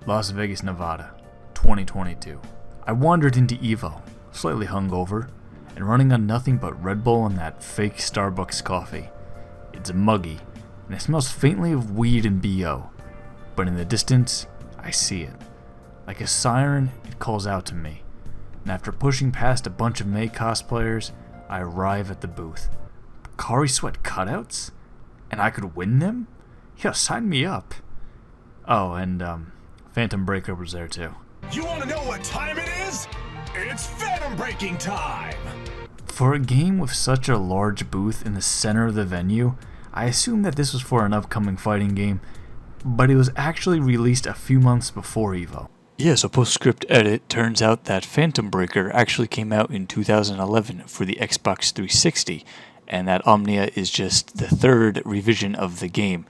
Las Vegas, Nevada, 2022. I wandered into Evo, slightly hungover, and running on nothing but Red Bull and that fake Starbucks coffee. It's muggy, and it smells faintly of weed and BO, but in the distance, I see it. Like a siren, it calls out to me, and after pushing past a bunch of May cosplayers, I arrive at the booth. Bakari Sweat cutouts? And I could win them? Yeah, sign me up. Oh, and Phantom Breaker was there too. You want to know what time it is? It's Phantom Breaking time! For a game with such a large booth in the center of the venue, I assumed that this was for an upcoming fighting game, but it was actually released a few months before Evo. Yeah, so postscript edit, turns out that Phantom Breaker actually came out in 2011 for the Xbox 360, and that Omnia is just the third revision of the game.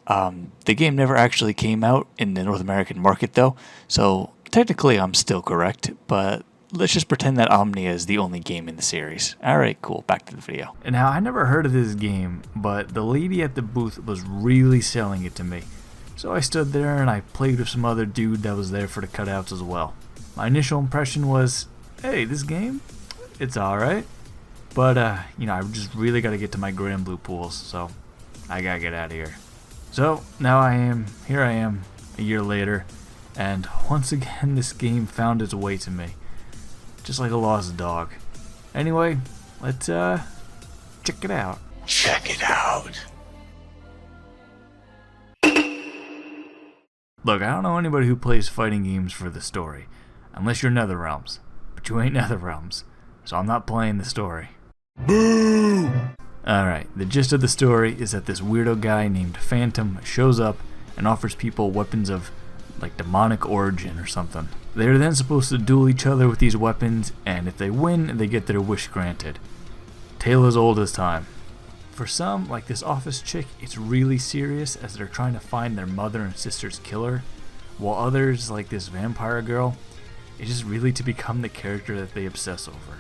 The game never actually came out in the North American market though, so technically I'm still correct, but let's just pretend that Omnia is the only game in the series. Alright, cool, back to the video. And now, I never heard of this game, but the lady at the booth was really selling it to me. So I stood there and I played with some other dude that was there for the cutouts as well. My initial impression was, hey, this game, it's alright. But, I just really gotta get to my Grand Blue pools, so I gotta get out of here. So, now here I am, a year later, and once again this game found its way to me. Just like a lost dog. Anyway, let's, check it out. Check it out! Look, I don't know anybody who plays fighting games for the story, unless you're NetherRealms, but you ain't NetherRealms, so I'm not playing the story. Boo! Alright, the gist of the story is that this weirdo guy named Phantom shows up and offers people weapons of, like, demonic origin or something. They're then supposed to duel each other with these weapons, and if they win, they get their wish granted. Tale as old as time. For some, like this office chick, it's really serious as they're trying to find their mother and sister's killer, while others, like this vampire girl, it's just really to become the character that they obsess over.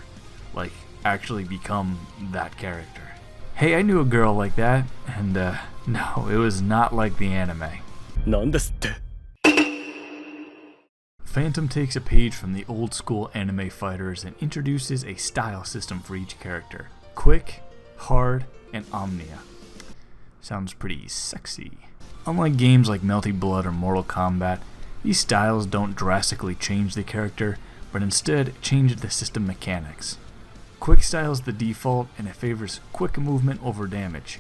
Like, actually become that character. Hey, I knew a girl like that, and no, it was not like the anime. Phantom takes a page from the old school anime fighters and introduces a style system for each character. Quick, hard, and Omnia. Sounds pretty sexy. Unlike games like Melty Blood or Mortal Kombat, these styles don't drastically change the character, but instead change the system mechanics. Quick style is the default, and it favors quick movement over damage,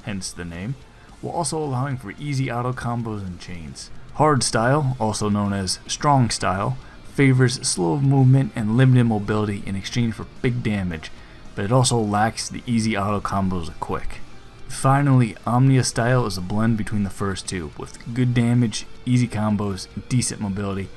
hence the name, while also allowing for easy auto combos and chains. Hard style, also known as strong style, favors slow movement and limited mobility in exchange for big damage, but it also lacks the easy auto combos of quick. Finally, Omnia style is a blend between the first two, with good damage, easy combos, and decent mobility,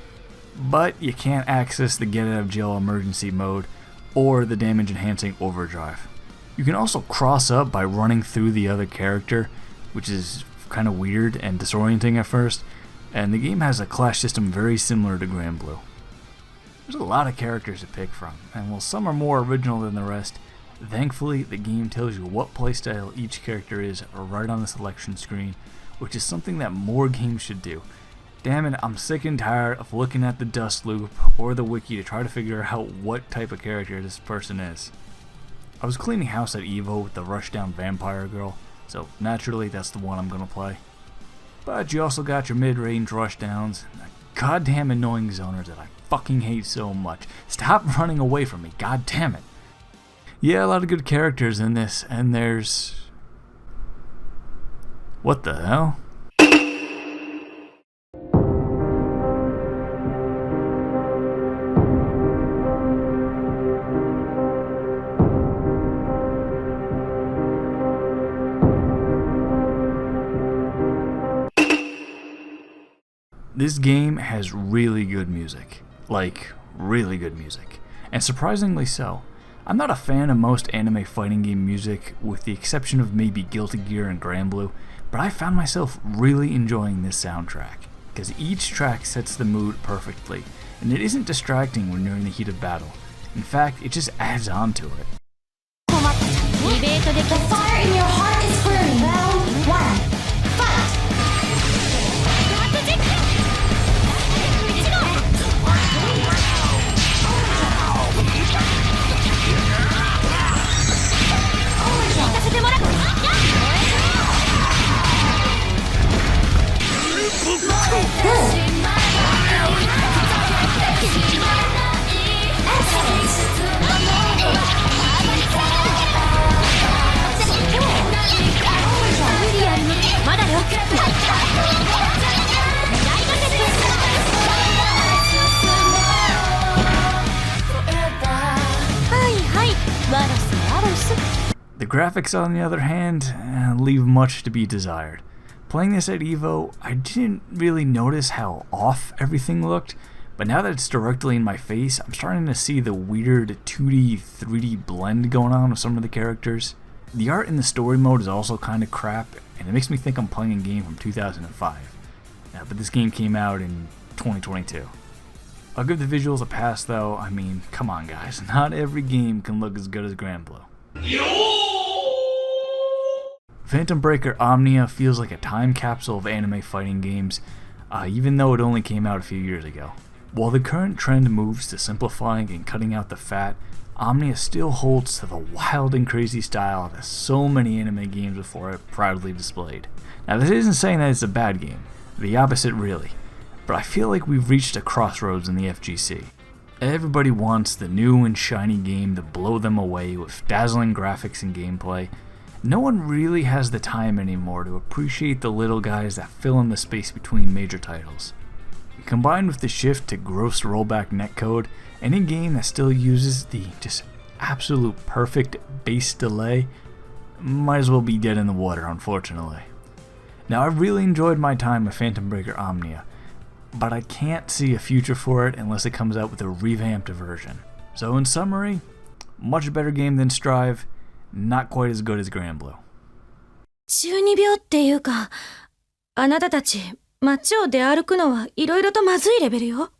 but you can't access the get out of jail emergency mode or the damage enhancing overdrive. You can also cross up by running through the other character, which is kind of weird and disorienting at first, and the game has a clash system very similar to Grand Blue. There's a lot of characters to pick from, and while some are more original than the rest, thankfully the game tells you what playstyle each character is right on the selection screen, which is something that more games should do. Damn it, I'm sick and tired of looking at the dust loop or the wiki to try to figure out what type of character this person is. I was cleaning house at Evo with the rushdown vampire girl, so naturally that's the one I'm gonna play. But you also got your mid-range rushdowns and the goddamn annoying zoners that I fucking hate so much. Stop running away from me, god damn it. Yeah, a lot of good characters in this, and there's... What the hell? This game has really good music. Like, really good music. And surprisingly so. I'm not a fan of most anime fighting game music, with the exception of maybe Guilty Gear and Grand Blue, but I found myself really enjoying this soundtrack, because each track sets the mood perfectly, and it isn't distracting when you're in the heat of battle. In fact, it just adds on to it. The fire in your heart is burning. Round 1. Fight! The graphics, on the other hand, leave much to be desired. Playing this at EVO, I didn't really notice how off everything looked, but now that it's directly in my face, I'm starting to see the weird 2D, 3D blend going on with some of the characters. The art in the story mode is also kind of crap, and it makes me think I'm playing a game from 2005. But this game came out in 2022. I'll give the visuals a pass though. I mean, come on guys, not every game can look as good as Granblue. Phantom Breaker Omnia feels like a time capsule of anime fighting games, even though it only came out a few years ago. While the current trend moves to simplifying and cutting out the fat, Omnia still holds to the wild and crazy style that so many anime games before it proudly displayed. Now this isn't saying that it's a bad game, the opposite really, but I feel like we've reached a crossroads in the FGC. Everybody wants the new and shiny game to blow them away with dazzling graphics and gameplay. No one really has the time anymore to appreciate the little guys that fill in the space between major titles. Combined with the shift to gross rollback netcode, any game that still uses the just absolute perfect base delay might as well be dead in the water, unfortunately. Now, I really enjoyed my time with Phantom Breaker Omnia, but I can't see a future for it unless it comes out with a revamped version. So in summary, much better game than Strive, not quite as good as Granblue. 12秒っていうか、あなたたち街を出歩くのはいろいろとまずいレベルよ。